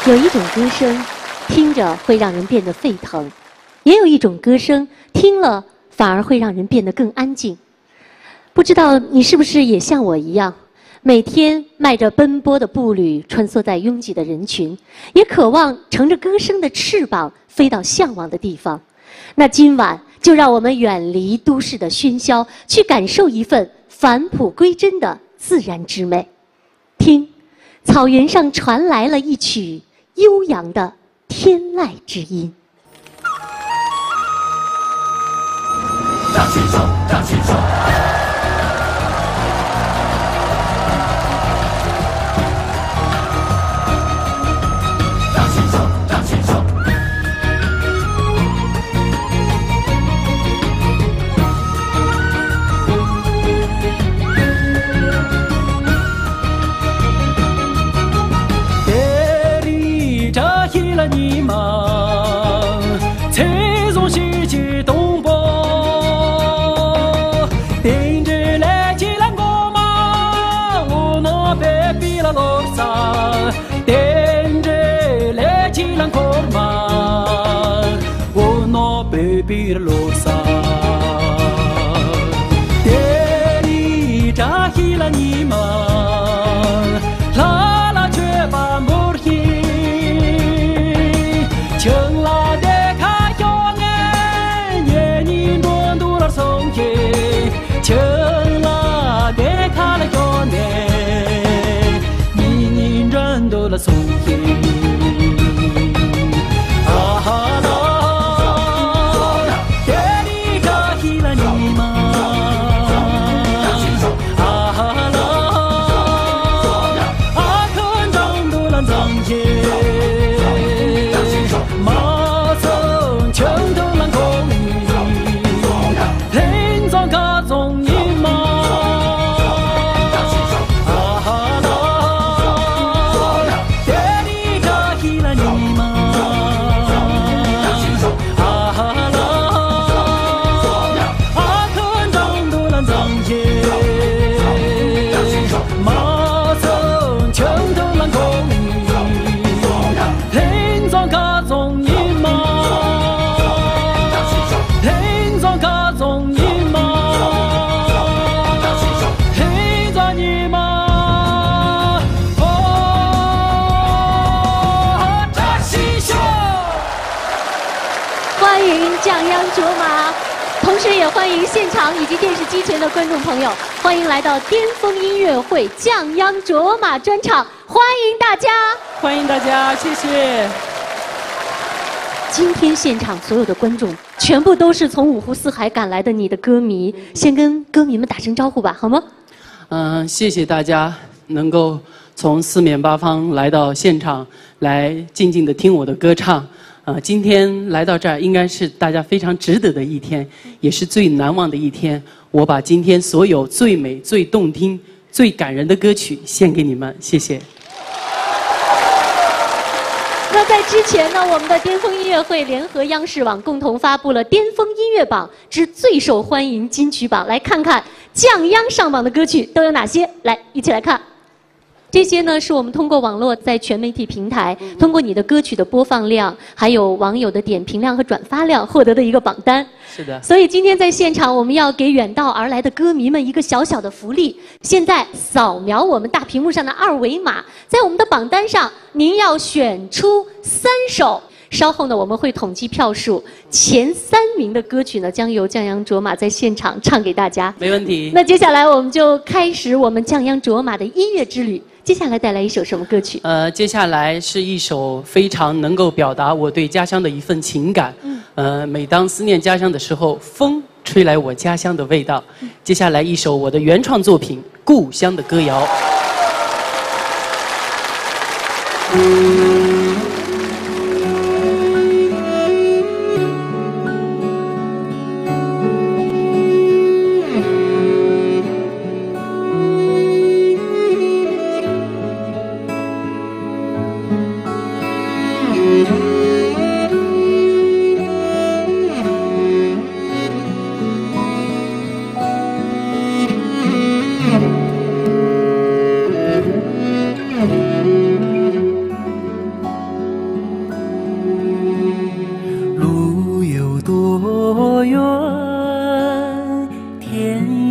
有一种歌声，听着会让人变得沸腾；也有一种歌声，听了反而会让人变得更安静。不知道你是不是也像我一样，每天迈着奔波的步履，穿梭在拥挤的人群，也渴望乘着歌声的翅膀飞到向往的地方。那今晚就让我们远离都市的喧嚣，去感受一份返璞归真的自然之美。听，草原上传来了一曲悠扬的天籁之音。张起手，张起手。你们才从西去东北，盯着来起来我嘛，我那白比了路上，盯着来起来我嘛，我那白比了路上，带你扎起了你们。了松叶，啊哈啦，带你扎起了你嘛，啊哈啦，啊看张多兰张街，马生墙头兰空里，林中各种你嘛。降央卓玛，同时也欢迎现场以及电视机前的观众朋友，欢迎来到巅峰音乐会降央卓玛专场，欢迎大家，欢迎大家，谢谢。今天现场所有的观众全部都是从五湖四海赶来的你的歌迷，先跟歌迷们打声招呼吧，好吗？谢谢大家能够从四面八方来到现场，来静静地听我的歌唱。今天来到这儿，应该是大家非常值得的一天，也是最难忘的一天。我把今天所有最美、最动听、最感人的歌曲献给你们，谢谢。那在之前呢，我们的巅峰音乐会联合央视网共同发布了巅峰音乐榜之最受欢迎金曲榜，来看看降央上榜的歌曲都有哪些。来，一起来看。这些呢，是我们通过网络在全媒体平台，通过你的歌曲的播放量，还有网友的点评量和转发量获得的一个榜单。是的。所以今天在现场，我们要给远道而来的歌迷们一个小小的福利。现在扫描我们大屏幕上的二维码，在我们的榜单上，您要选出3首。稍后呢，我们会统计票数，前3名的歌曲呢，将由降央卓玛在现场唱给大家。没问题。那接下来我们就开始我们降央卓玛的音乐之旅。接下来带来一首什么歌曲？接下来是一首非常能够表达我对家乡的一份情感。每当思念家乡的时候，风吹来我家乡的味道。接下来一首我的原创作品《故乡的歌谣》。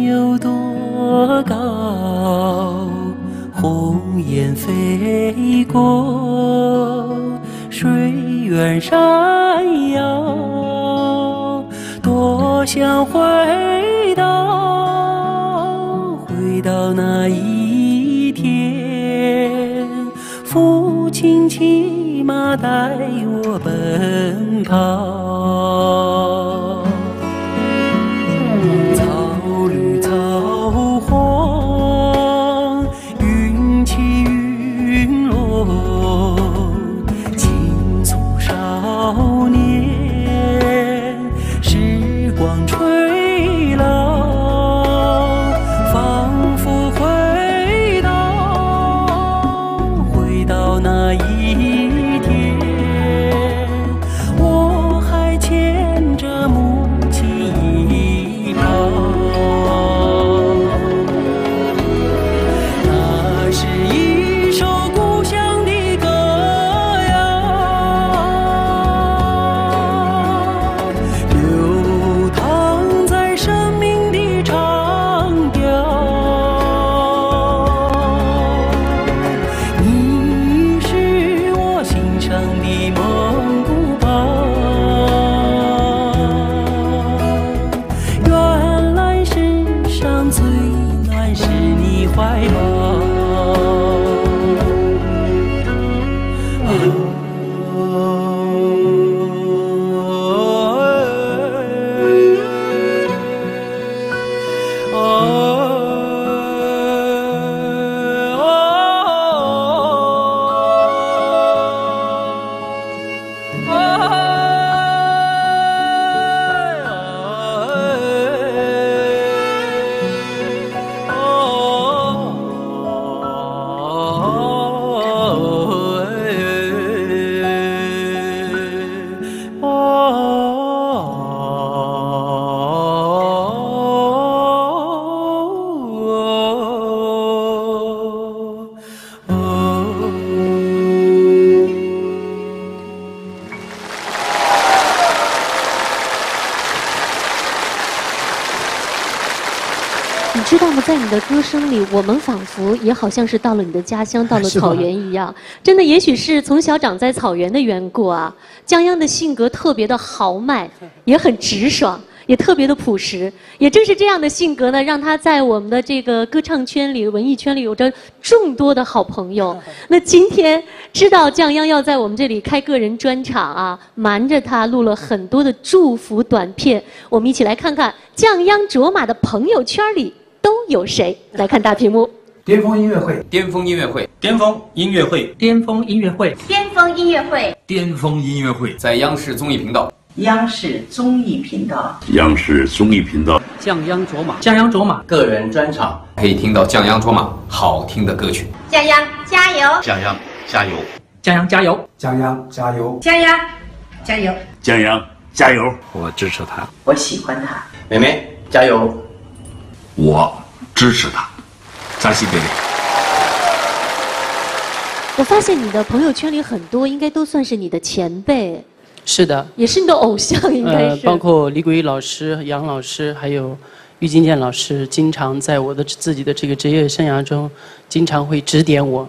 有多高？鸿雁飞过，水远山遥，多想回到那一天，父亲骑马带我奔跑。草绿草黄，云起云落，青葱少年，时光吹老，仿佛回到那一天，我还牵着母亲依靠。那是一首故乡的歌谣，流淌在生命的长调。你是我心上的蒙古包，原来世上最暖是你怀抱。你知道吗？在你的歌声里，我们仿佛也好像是到了你的家乡，到了草原一样。真的，也许是从小长在草原的缘故啊。江央的性格特别的豪迈，也很直爽，也特别的朴实。也正是这样的性格呢，让他在我们的这个歌唱圈里、文艺圈里有着众多的好朋友。那今天知道江央要在我们这里开个人专场啊，瞒着他录了很多的祝福短片。我们一起来看看江央卓玛的朋友圈里都有谁？来看大屏幕。巅峰音乐会，巅峰音乐会，巅峰音乐会，巅峰音乐会，巅峰音乐会，巅峰音乐会，在央视综艺频道，央视综艺频道，央视综艺频道，降央卓玛，江央卓玛个人专场，可以听到降央卓玛好听的歌曲。江央加油！江央加油！江央加油！江央加油！江央加油！江央加油！我支持他，我喜欢他。妹妹加油！我支持他，扎西贝贝。我发现你的朋友圈里很多应该都算是你的前辈，是的，也是你的偶像，应该是。包括李谷一老师、杨老师，还有郁金健老师，经常在我的自己的这个职业生涯中，经常会指点我，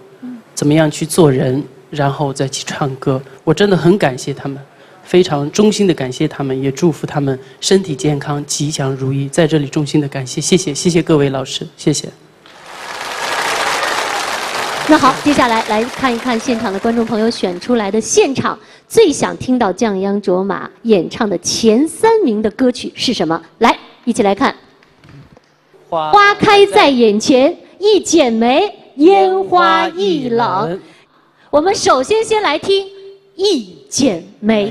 怎么样去做人，然后再去唱歌。我真的很感谢他们，非常衷心的感谢他们，也祝福他们身体健康、吉祥如意。在这里衷心的感谢，谢谢，谢谢各位老师，谢谢。那好，接下来来看一看现场的观众朋友选出来的现场最想听到降央卓玛演唱的前3名的歌曲是什么？来，一起来看。花开在眼前，一剪梅，烟花易冷。我们首先先来听《一剪梅》。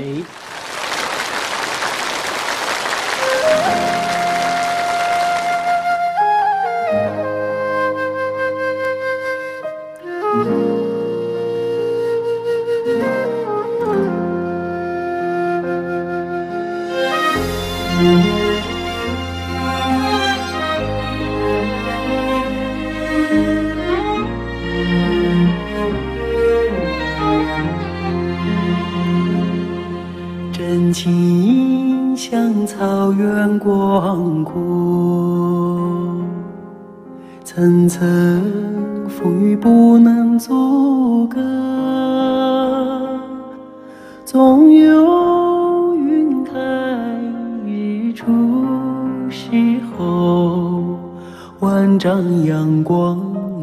层层风雨不能阻隔，总有云开日出时候，万丈阳光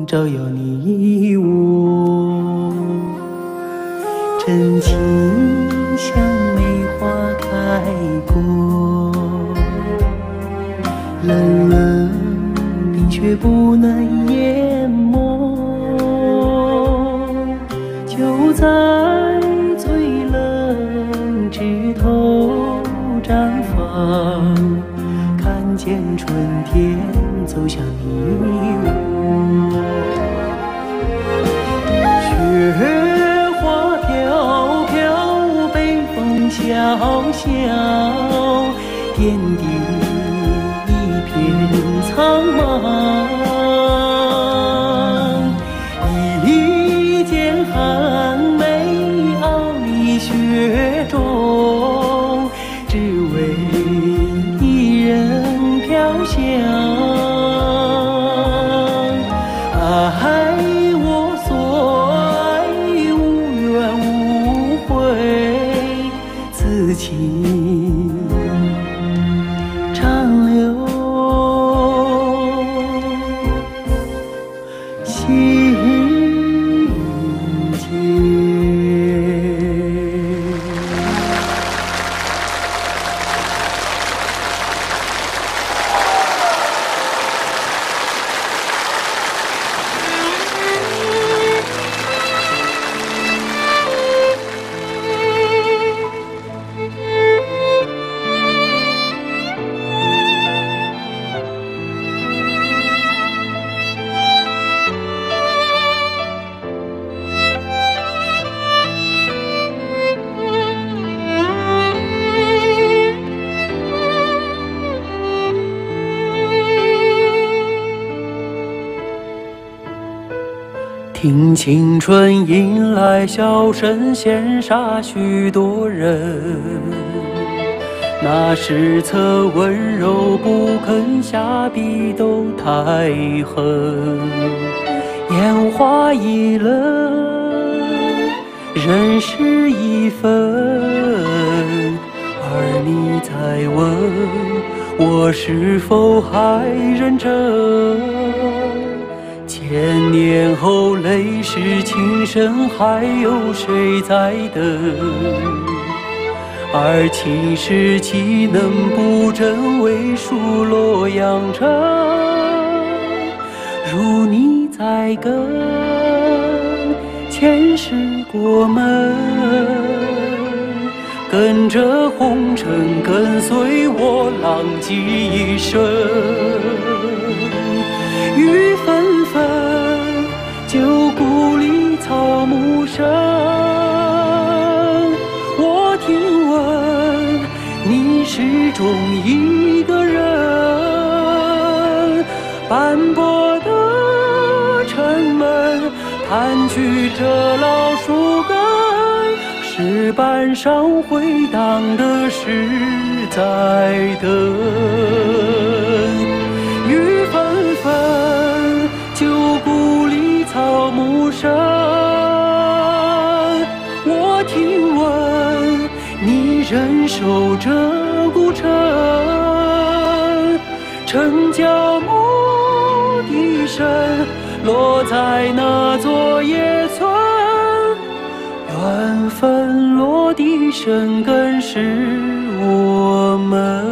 照耀你我。真情像梅花开过，冷冷冰雪不能淹没，就在最冷枝头绽放，看见春天走向你我。雪花飘飘，北风萧萧，天地一片苍茫。一剑寒梅傲立雪中，只为一人飘香。爱我所爱，无怨无悔，此情长留心间。听青春迎来笑声，羡煞许多人。那史册温柔不肯下笔都太狠，烟花易冷，人事已分。而你在问我是否还认真？千年后泪湿情深，还有谁在等？而情是岂能不真，为数洛阳城。如你在跟，前世过门，跟着红尘，跟随我浪迹一生。雨纷纷，旧故里草木深。我听闻你始终一个人，斑驳的城门，盘踞着老树根，石板上回荡的是在等。雨纷纷，旧故里草木深。我听闻你仍守着古城，城郊牧笛声落在那座野村，缘分落地生根是我们。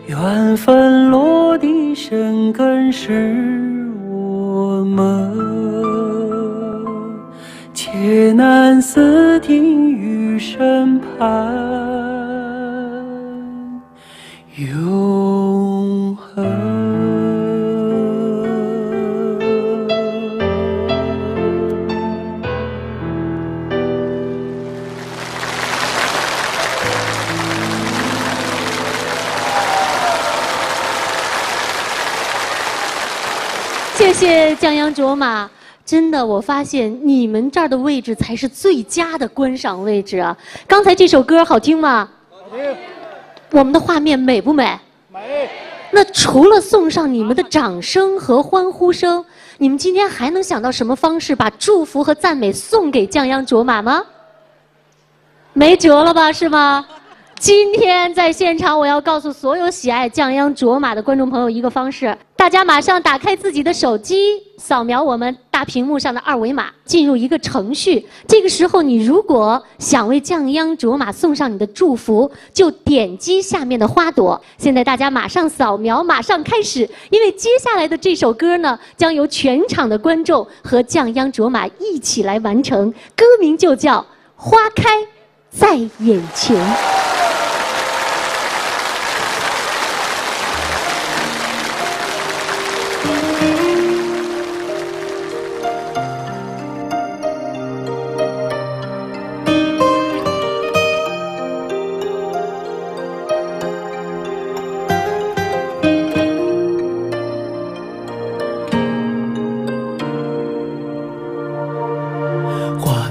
缘分落地生根是我们，且难似听雨声盼永恒。谢谢江洋卓玛，真的，我发现你们这儿的位置才是最佳的观赏位置啊！刚才这首歌好听吗？好听。我们的画面美不美？美。那除了送上你们的掌声和欢呼声，你们今天还能想到什么方式把祝福和赞美送给降央卓玛吗？没辙了吧，是吗？今天在现场，我要告诉所有喜爱降央卓玛的观众朋友一个方式：大家马上打开自己的手机，扫描我们大屏幕上的二维码，进入一个程序。这个时候，你如果想为降央卓玛送上你的祝福，就点击下面的花朵。现在大家马上扫描，马上开始，因为接下来的这首歌呢，将由全场的观众和降央卓玛一起来完成，歌名就叫《花开在眼前》。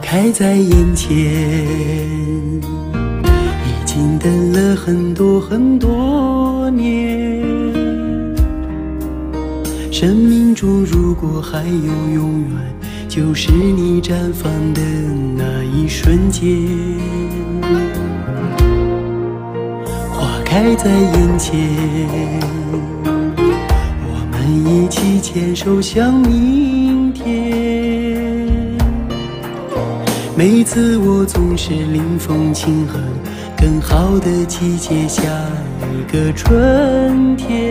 开在眼前，已经等了很多很多年。生命中如果还有永远，就是你绽放的那一瞬间。花开在眼前，我们一起牵手向明天。每次我总是临风轻哼，更好的季节，下一个春天。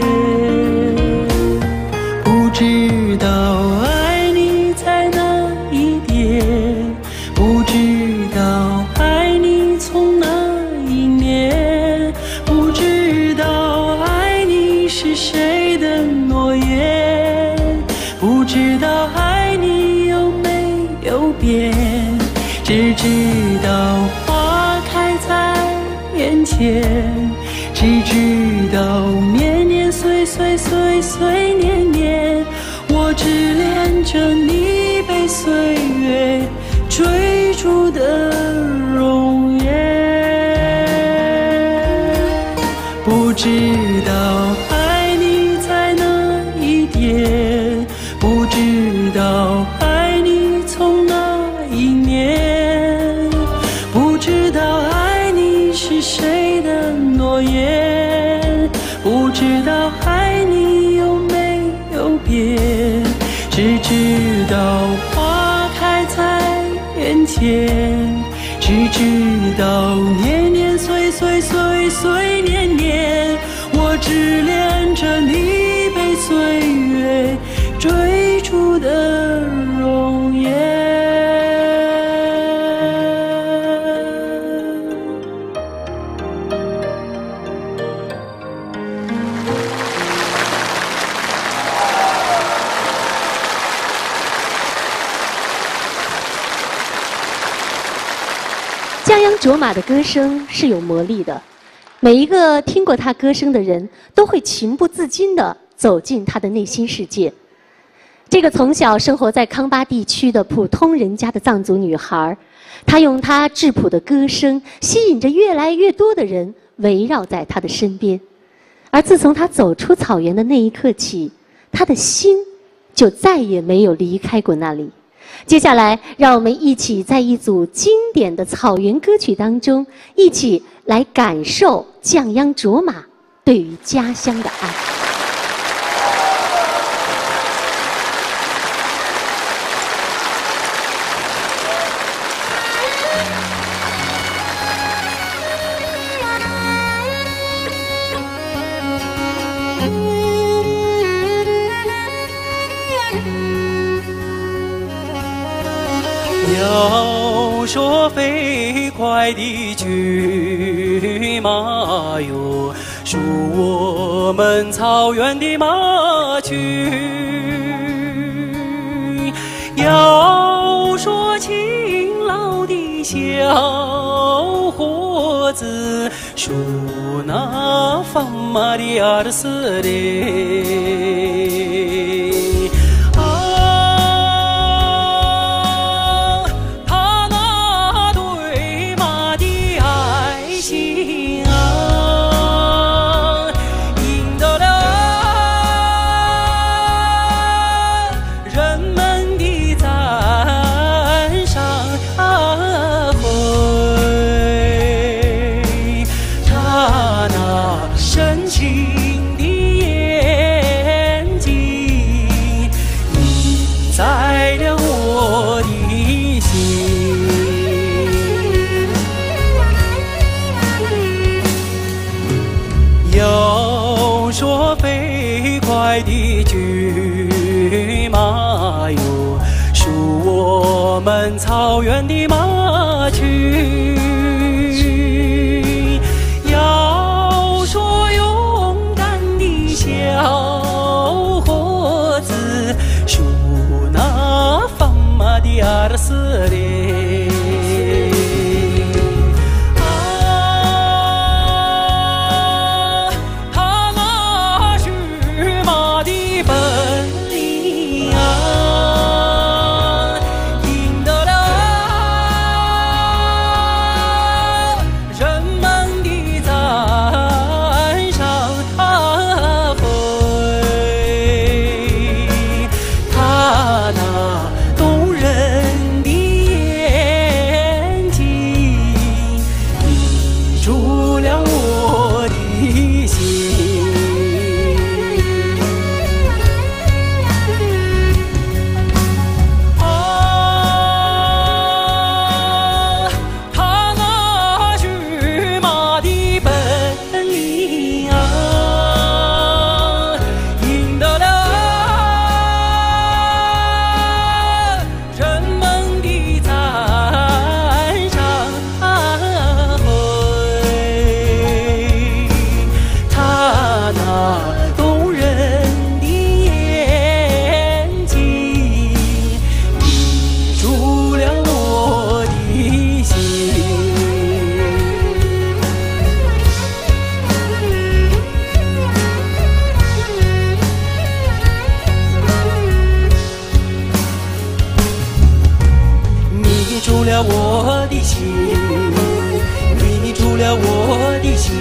不知道爱你在哪一点，不知道爱你从哪一年，不知道爱你是谁的诺言，不知道爱你有没有变。只知道花开在眼前，只知道年年岁岁岁岁年年，我只恋着你被岁月追逐的容颜。不知道爱你在哪一点，不知道爱你从哪一年，不知道爱你是谁的诺言，不知道爱你有没有变，只知道花开在眼前，只知道年年岁岁岁岁年年，我只恋着你被岁月追逐的容颜。降央卓玛的歌声是有魔力的，每一个听过她歌声的人都会情不自禁地走进她的内心世界。这个从小生活在康巴地区的普通人家的藏族女孩，她用她质朴的歌声吸引着越来越多的人围绕在她的身边。而自从她走出草原的那一刻起，她的心就再也没有离开过那里。接下来，让我们一起在一组经典的草原歌曲当中，一起来感受降央卓玛对于家乡的爱。要说飞快的骏马哟，属我们草原的马群；要说勤劳的小伙子，属那放马的儿子嘞。爱的骏马哟，属我们草原的马群。要说勇敢的小伙子，属那放马的儿斯嘞。我的心，你住了我的心，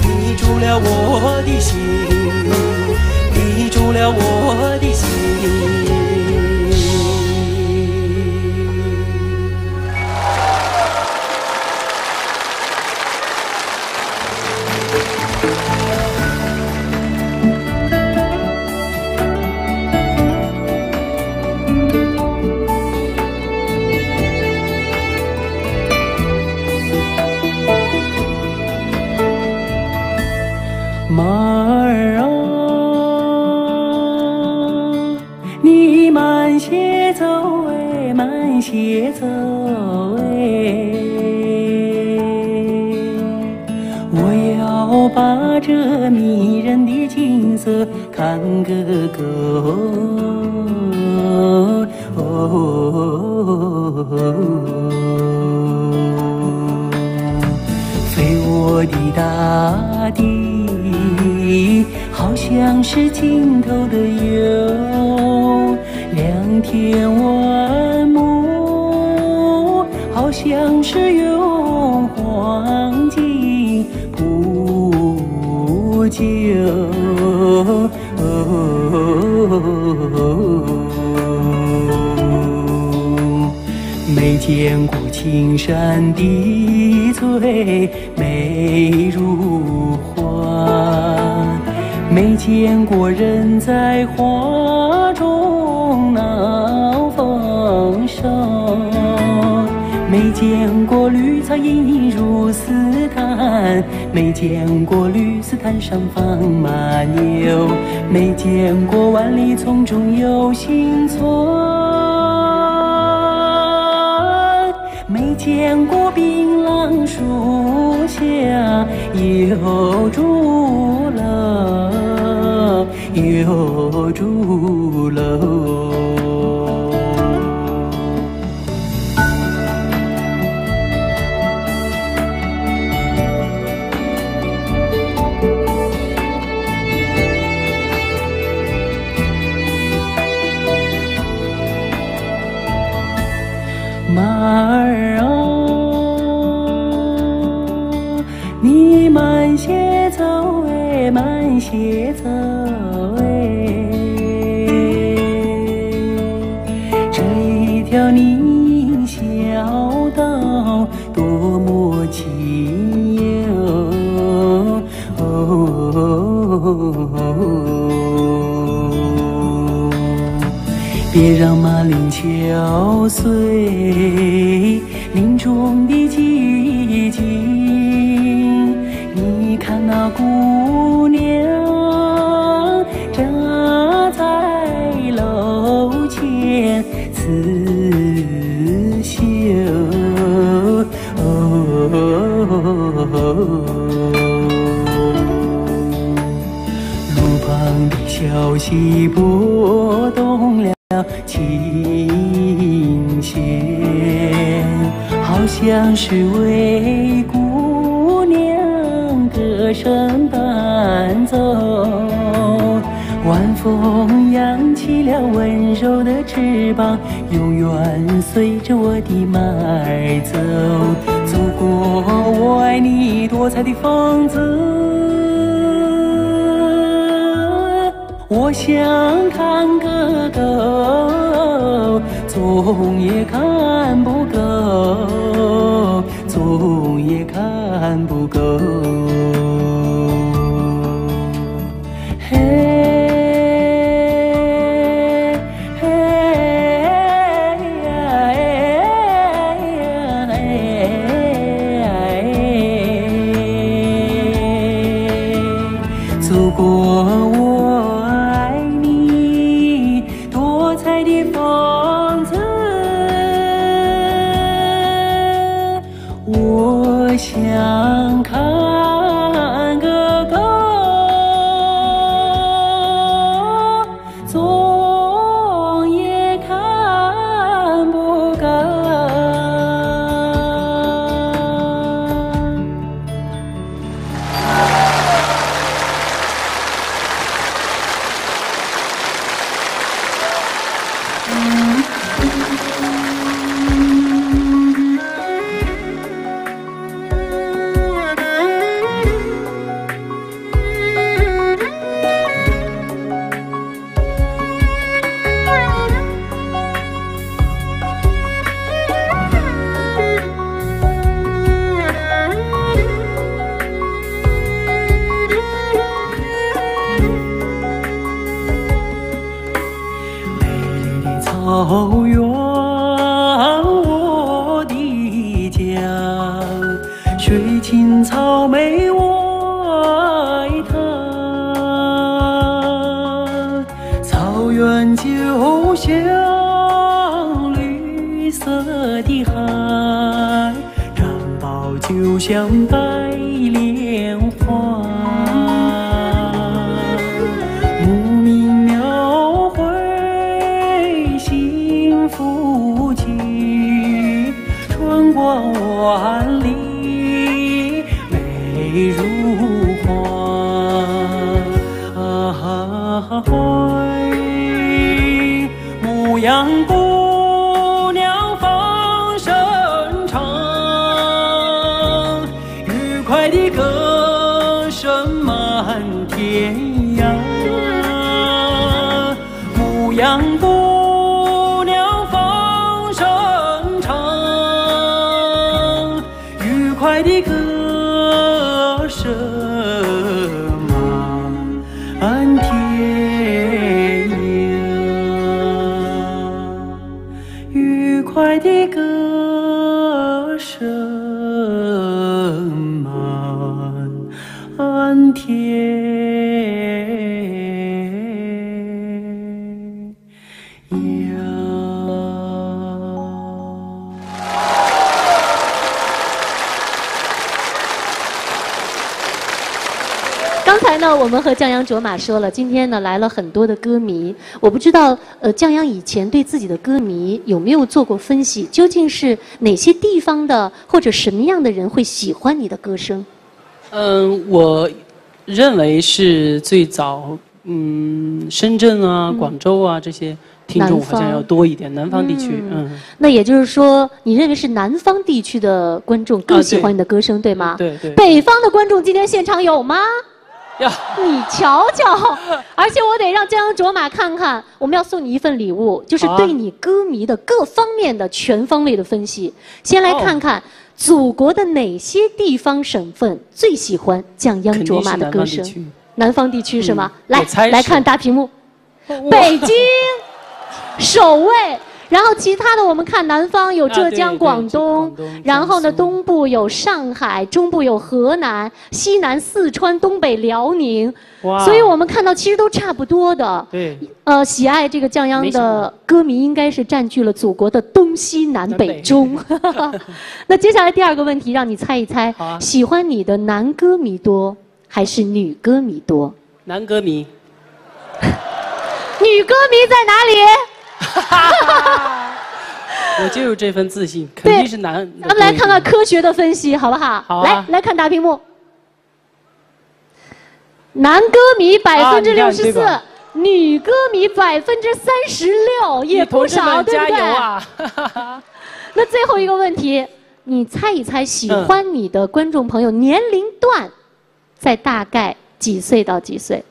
你住了我的心，你住了我的心。马儿啊，你慢些走哎，慢些走哎，我要把这迷人的景色看个够。飞我的大地，好像是尽头的有两天万亩，好像是用黄金铺就。没见过青山的翠美如画，没见过人在花中闹丰收，没见过绿草茵茵如丝毯，没见过绿丝毯上放马牛，没见过万里丛中有行村，没见过槟榔树下有竹楼，有竹楼。马儿啊，你慢些走哎，慢些走哎，这一条泥小道多么清幽。别让马铃敲碎林中的寂静，你看那姑娘小溪拨动了琴弦，好像是为姑娘歌声伴奏。晚风扬起了温柔的翅膀，永远随着我的脉走。祖国，我爱你多彩的风姿，我想看个够，总也看不够，总也看不够。祖国，我爱你，多彩的风姿，我想看个够，总也看不够。草原，我的家，水青草莓我爱它。草原就像绿色的海，毡包就像白莲花。万里美如画，牧羊姑娘放声唱，愉快的歌声满天涯。牧羊姑娘放声唱，愉快的歌声满天涯，愉快的歌声满天涯。刚才呢，我们和降央卓玛说了，今天呢来了很多的歌迷。我不知道，降央以前对自己的歌迷有没有做过分析？究竟是哪些地方的或者什么样的人会喜欢你的歌声？我认为是最早，深圳啊、广州啊这些听众好像要多一点，南方地区。那也就是说，你认为是南方地区的观众更喜欢你的歌声，对吗？对对。北方的观众今天现场有吗？你瞧瞧，而且我得让降央卓玛看看，我们要送你一份礼物，就是对你歌迷的各方面的全方位的分析。先来看看祖国的哪些地方省份最喜欢降央卓玛的歌声？南方地区是吗？来看大屏幕，北京首位。然后其他的我们看南方有浙江、广东，然后呢东部有上海，中部有河南，西南四川，东北辽宁。所以我们看到其实都差不多的。对。喜爱这个降央的歌迷应该是占据了祖国的东西南北中。那接下来第二个问题让你猜一猜，喜欢你的男歌迷多还是女歌迷多？男歌迷。女歌迷在哪里？我就有这份自信，肯定是男的。咱们来看看科学的分析，好不好？好啊。来看大屏幕。男歌迷64%，女歌迷36%，也不少，对不对？加油啊！那最后一个问题，你猜一猜，喜欢你的观众朋友年龄段在大概几岁到几岁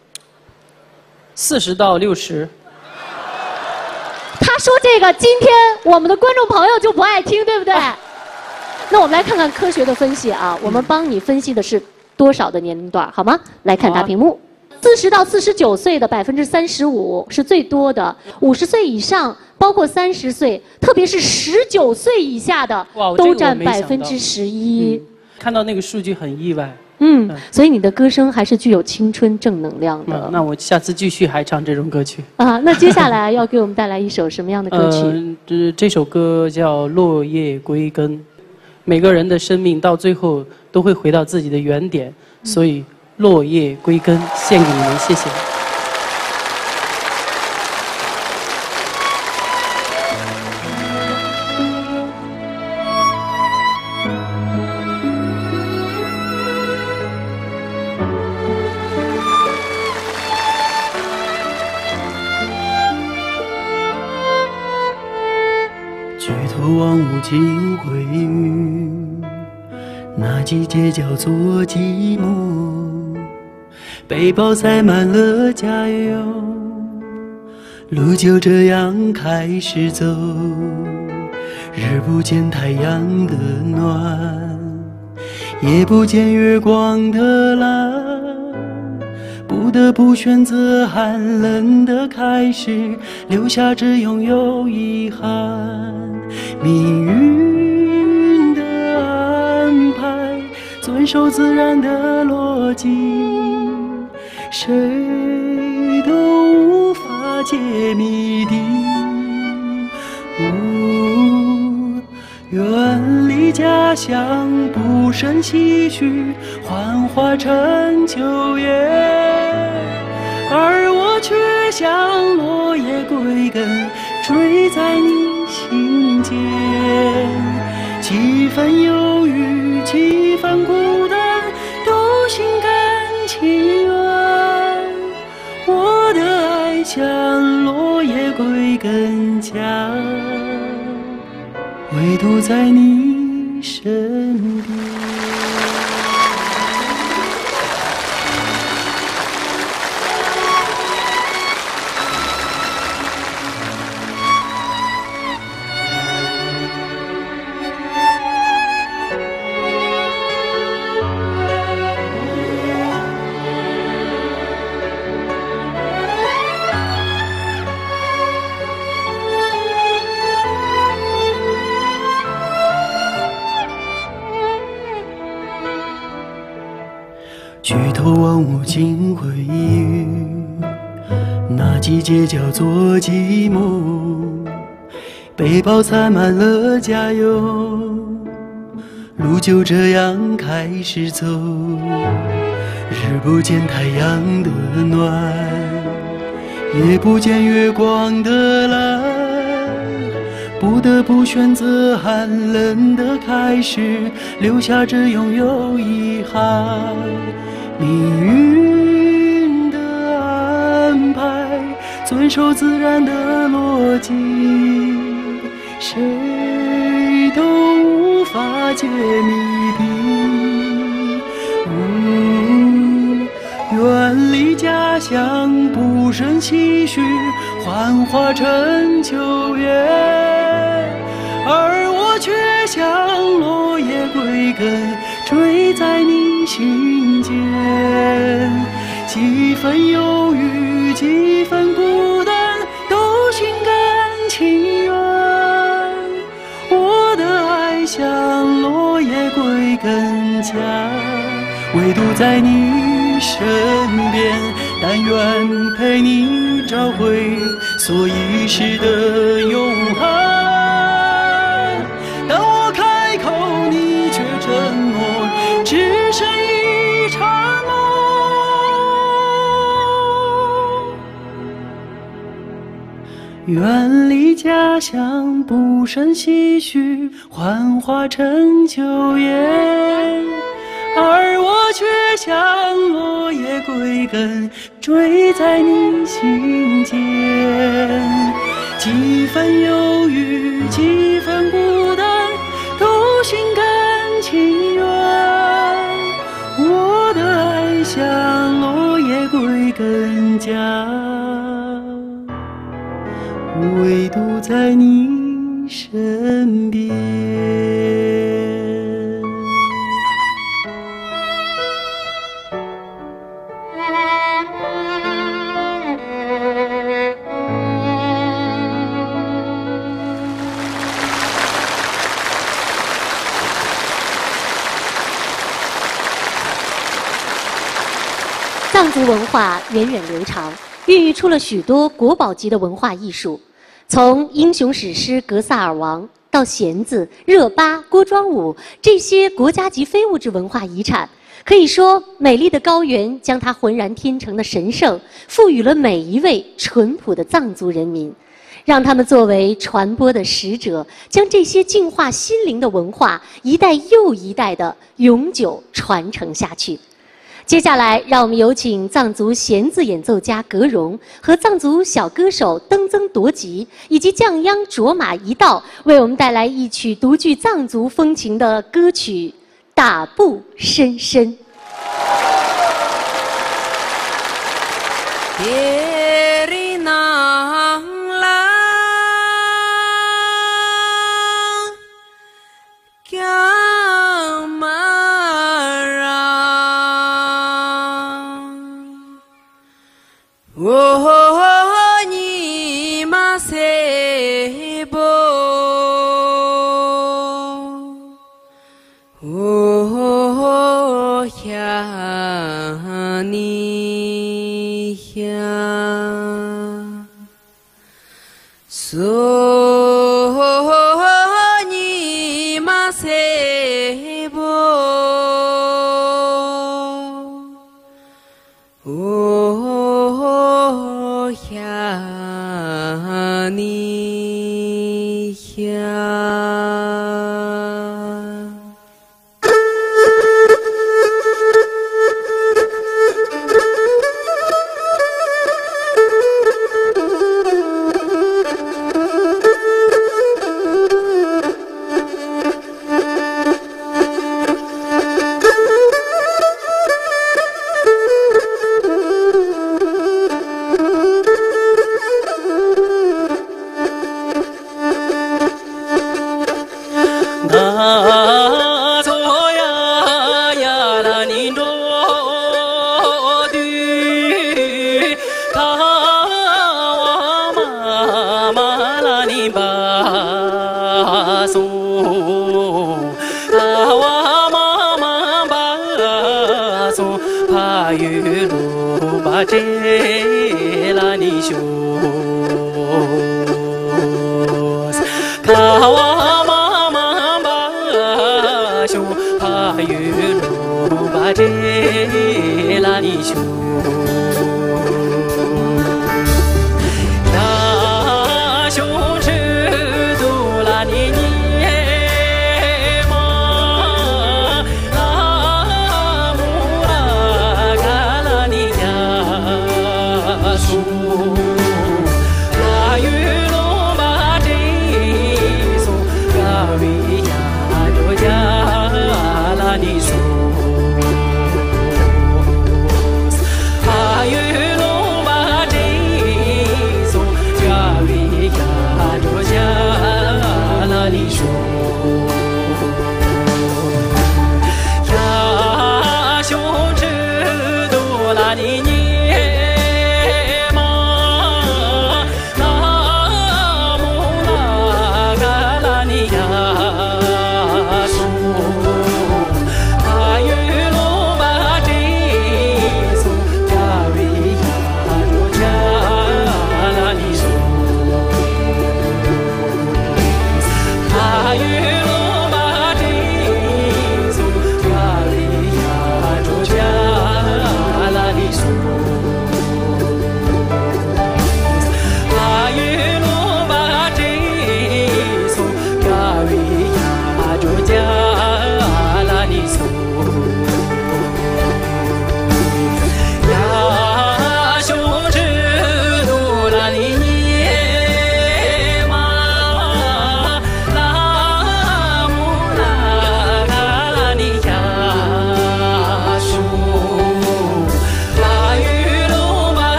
？40到60。他说这个，今天我们的观众朋友就不爱听，对不对？那我们来看看科学的分析啊，我们帮你分析的是多少的年龄段，好吗？来看大屏幕，40到49岁的35%是最多的，50岁以上，包括30岁，特别是19岁以下的，都占11%。看到那个数据很意外。所以你的歌声还是具有青春正能量的。那我下次继续还唱这种歌曲。啊，那接下来要给我们带来一首什么样的歌曲？这首歌叫《落叶归根》。每个人的生命到最后都会回到自己的原点，所以落叶归根献给你们，谢谢。举头望无尽灰云，那季节叫做寂寞，背包塞满了加油，路就这样开始走，日不见太阳的暖，也不见月光的蓝，不得不选择寒冷的开始，留下只拥有遗憾。命运的安排，遵守自然的逻辑，谁都无法解谜底。远离家乡，不胜唏嘘，幻化成秋叶，而我却像落叶归根，坠在你心间。几分忧郁，几分孤单，都心甘情愿。我的爱像落叶归根家，唯独在你身边。举头望无尽回忆，那季节叫做寂寞，背包塞满了加油，路就这样开始走，日不见太阳的暖，也不见月光的蓝，不得不选择寒冷的开始，留下只拥有遗憾。命运的安排，遵守自然的逻辑，谁都无法解谜底。远离家乡，不胜唏嘘，幻化成秋叶，而我却像落叶归根，坠在你心间。几分忧郁，几分孤单，都心甘情愿。我的爱像落叶归根家，唯独在你身边，但愿陪你找回所遗失的永恒。当我开口，你却沉默，只剩一场梦。远离家乡，不胜唏嘘，幻化成秋叶。而我却像落叶归根，坠在你心间。几分忧郁，几分孤单，都心甘情愿。我的爱像落叶归根家，唯独在你身边。藏族文化源远流长，孕育出了许多国宝级的文化艺术。从英雄史诗《格萨尔王》到弦子、热巴、锅庄舞这些国家级非物质文化遗产，可以说，美丽的高原将它浑然天成的神圣赋予了每一位淳朴的藏族人民，让他们作为传播的使者，将这些净化心灵的文化一代又一代的永久传承下去。接下来，让我们有请藏族弦子演奏家格荣和藏族小歌手登增铎吉以及降央卓玛一道，为我们带来一曲独具藏族风情的歌曲《打步深深》。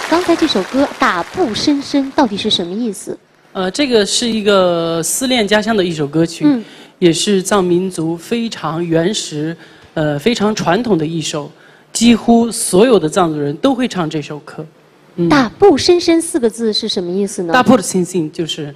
刚才这首歌《打步深深》到底是什么意思？这个是一个思念家乡的一首歌曲，也是藏民族非常原始、非常传统的一首，几乎所有的藏族人都会唱这首歌。打步深深4个字是什么意思呢？大步的深深就是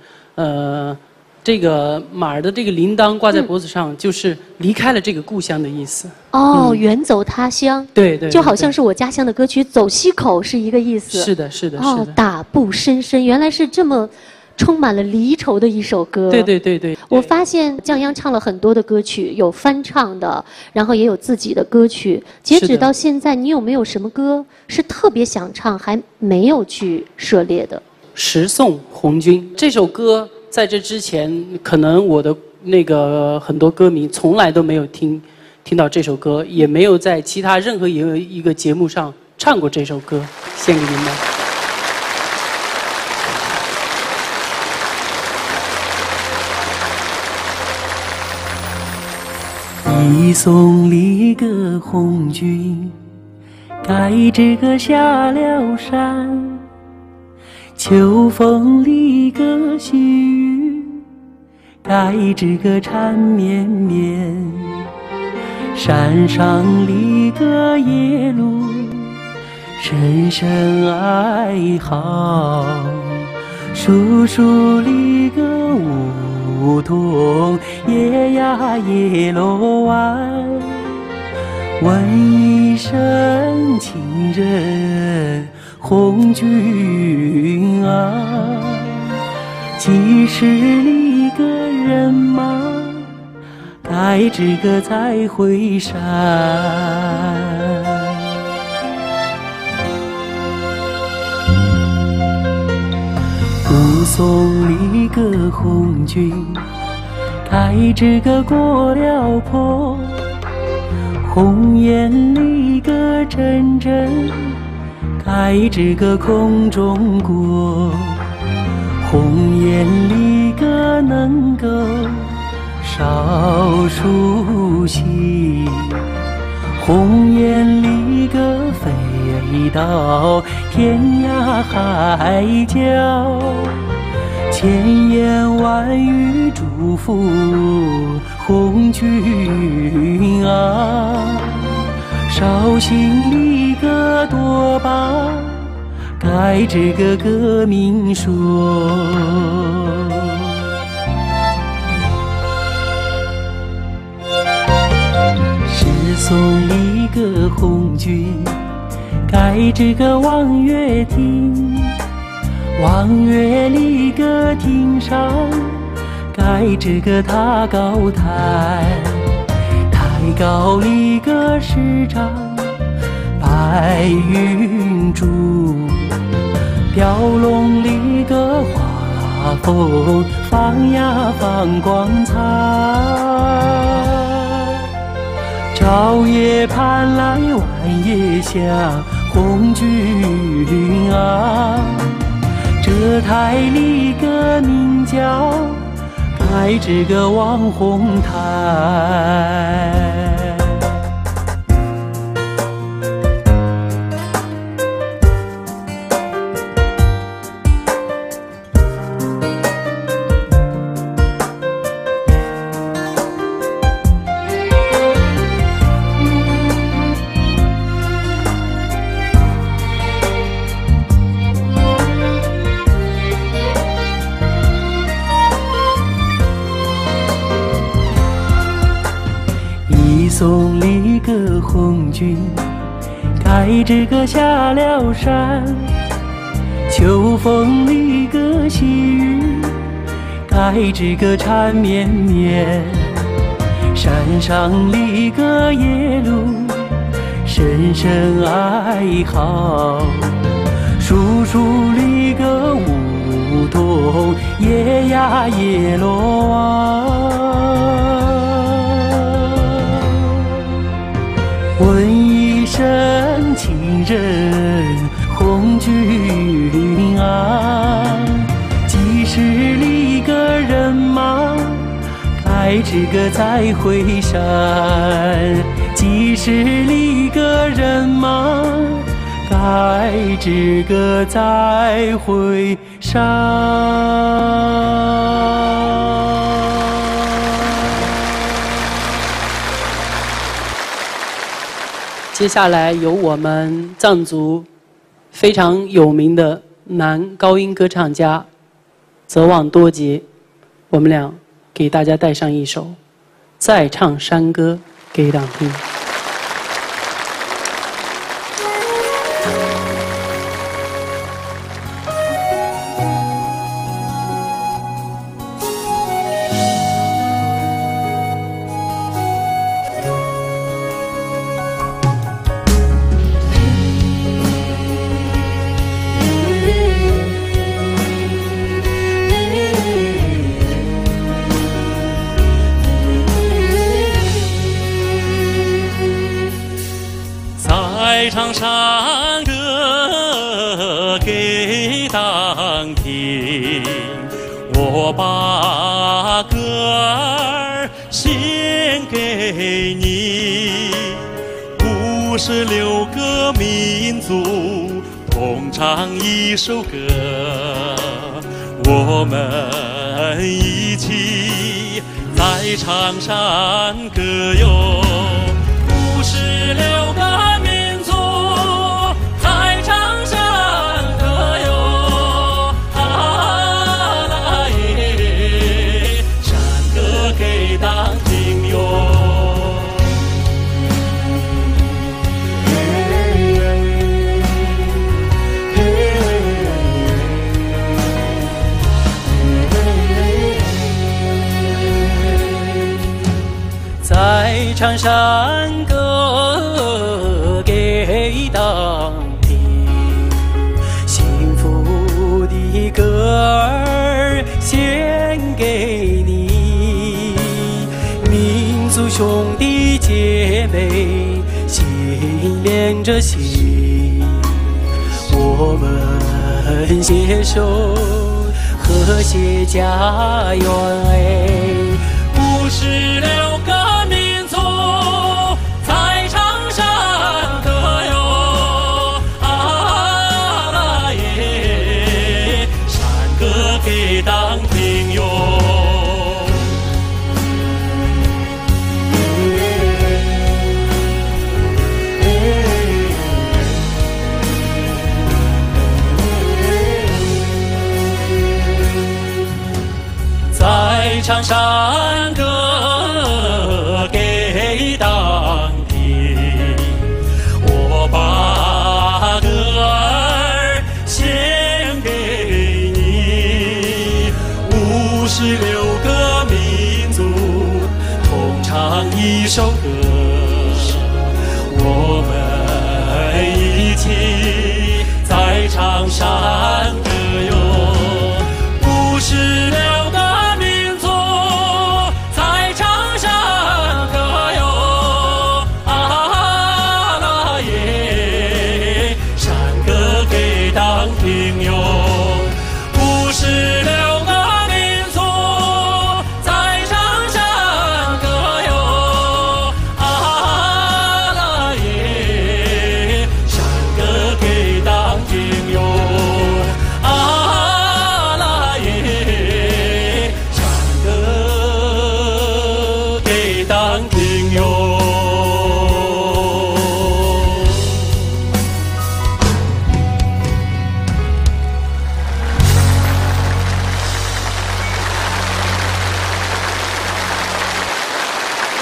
这个马儿的这个铃铛挂在脖子上，就是离开了这个故乡的意思。哦，远走他乡。对对，就好像是我家乡的歌曲《走西口》是一个意思。是的，是的，哦，打步深深，原来是这么充满了离愁的一首歌。对对对对。我发现降央唱了很多的歌曲，有翻唱的，然后也有自己的歌曲。截止到现在，你有没有什么歌是特别想唱还没有去涉猎的？十送红军这首歌。在这之前，可能我的那个很多歌迷从来都没有听到这首歌，也没有在其他任何一个节目上唱过这首歌，献给您们。一送里个红军，盖这个下了山。秋风里个细雨，盖这个缠绵绵。山上里个野鹿，声声哀嚎。树树里个梧桐，夜呀夜楼弯。问一声亲人红军啊，几十里个人马，盖这个再回山。武松里个红军，盖这个过了坡。红颜里个阵阵，盖这个空中过。红颜里个能够少熟悉，红颜里个飞到天涯海角。千言万语祝福红军啊，绍兴里个多把盖这个革命说。十送里个红军，盖这个望月亭。望月里个亭上，盖这个塔高台。台高里个师长，白云珠。雕龙里个画风，放呀放光彩。朝夜盼来晚夜想，红军啊。这台里个名叫盖这个望红台。送里个红军，开这个下了山。秋风里个细雨，盖这个缠绵绵。山上里个野鹿，声声哀嚎。树树里个梧桐，夜呀夜落望。问一声亲人，红军啊，几时里个人马开这个再会山？几时里个人马开这个再会山？接下来由我们藏族非常有名的男高音歌唱家泽旺多杰，我们俩给大家带上一首《再唱山歌》给党听。再唱山歌给党听，我把歌儿献给你。56个民族同唱一首歌，我们一起再唱山歌哟。56个民族再唱山歌哟，啊啦耶，山歌给党听哟。再唱山歌给党听，幸福的歌儿献给你，民族兄弟姐妹心连着心，我们携手和谐家园。56个民族再唱山歌哟，啊啦耶，山歌给党听哟。再唱山歌给党听，我把歌儿献给你。56个民族同唱一首歌，我们一起再唱山歌哟。56个民族再唱山歌哟，啊啦耶，山歌给党听哟。56个民族再唱山歌哟，啊啦耶，山歌给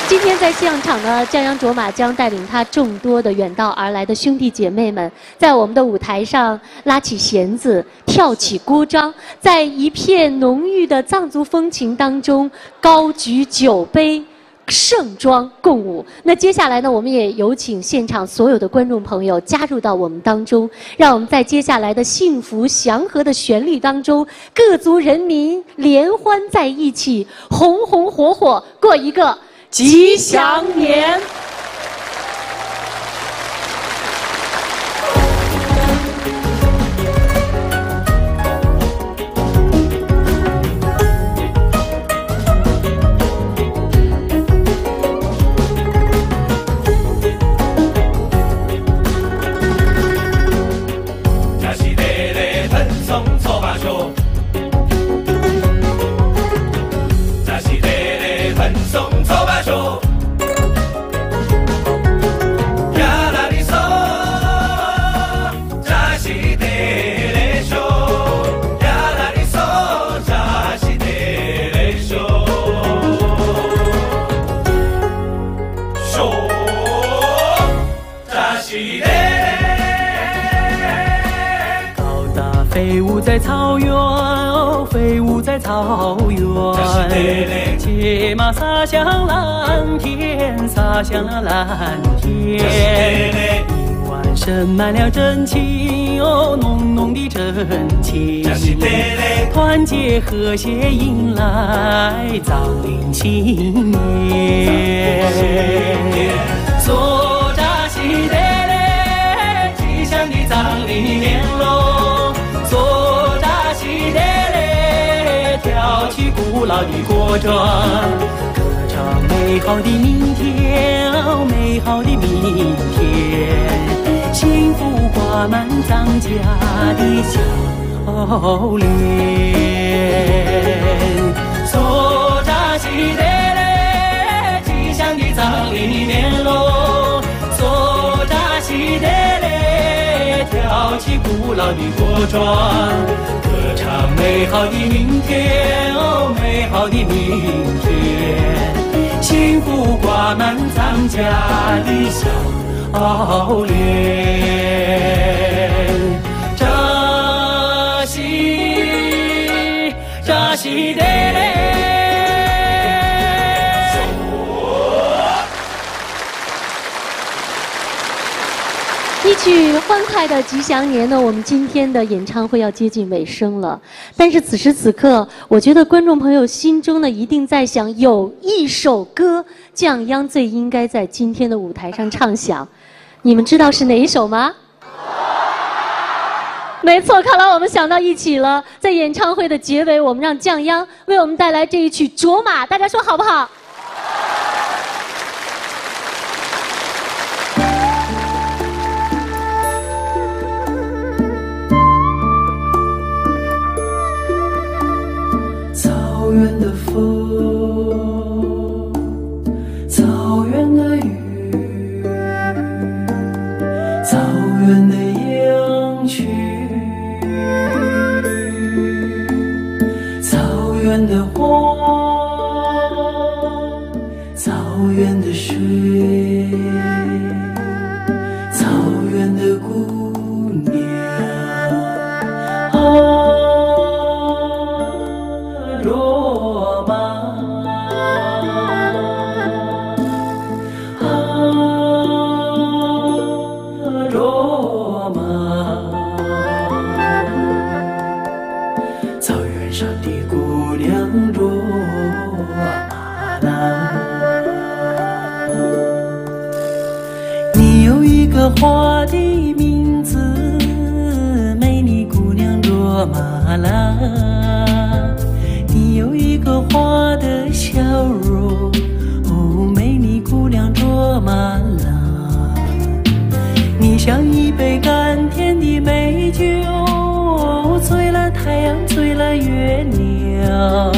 今天在现场呢，江央卓玛将带领他众多的远道而来的兄弟姐妹们，在我们的舞台上拉起弦子，跳起锅章，在一片浓郁的藏族风情当中，高举酒杯，盛装共舞。那接下来呢，我们也有请现场所有的观众朋友加入到我们当中，让我们在接下来的幸福祥和的旋律当中，各族人民联欢在一起，红红火火过一个吉祥年。飞舞在草原，飞舞在草原，骑马洒向蓝天，洒向了蓝天。一晚盛满了真情，哦，浓浓的真情。团结和谐迎来藏领新年。嗦扎西得嘞，吉祥的藏领年喽。跳起古老的锅庄，歌唱美好的明天，哦，美好的明天，幸福挂满藏家的笑脸。嗦扎西得嘞，吉祥的藏历年喽，嗦扎西得嘞，跳起古老的锅庄。歌唱美好的明天，哦，美好的明天，幸福挂满藏家的笑脸。扎西扎西得嘞。一曲欢快的吉祥年呢，我们今天的演唱会要接近尾声了。但是此时此刻，我觉得观众朋友心中呢一定在想，有一首歌降央最应该在今天的舞台上唱响，你们知道是哪一首吗？没错，看来我们想到一起了。在演唱会的结尾，我们让降央为我们带来这一曲《卓玛》，大家说好不好？草原的风，草原的雨，草原的羊群，草原的花，草原的水，草原的姑娘啊。卓玛啊，卓玛，草原上的姑娘卓玛啦。你有一个花的名字，美丽姑娘卓玛啦。有一个花的笑容，哦，美丽姑娘卓玛啦。你像一杯甘甜的美酒，醉了太阳，醉了月亮。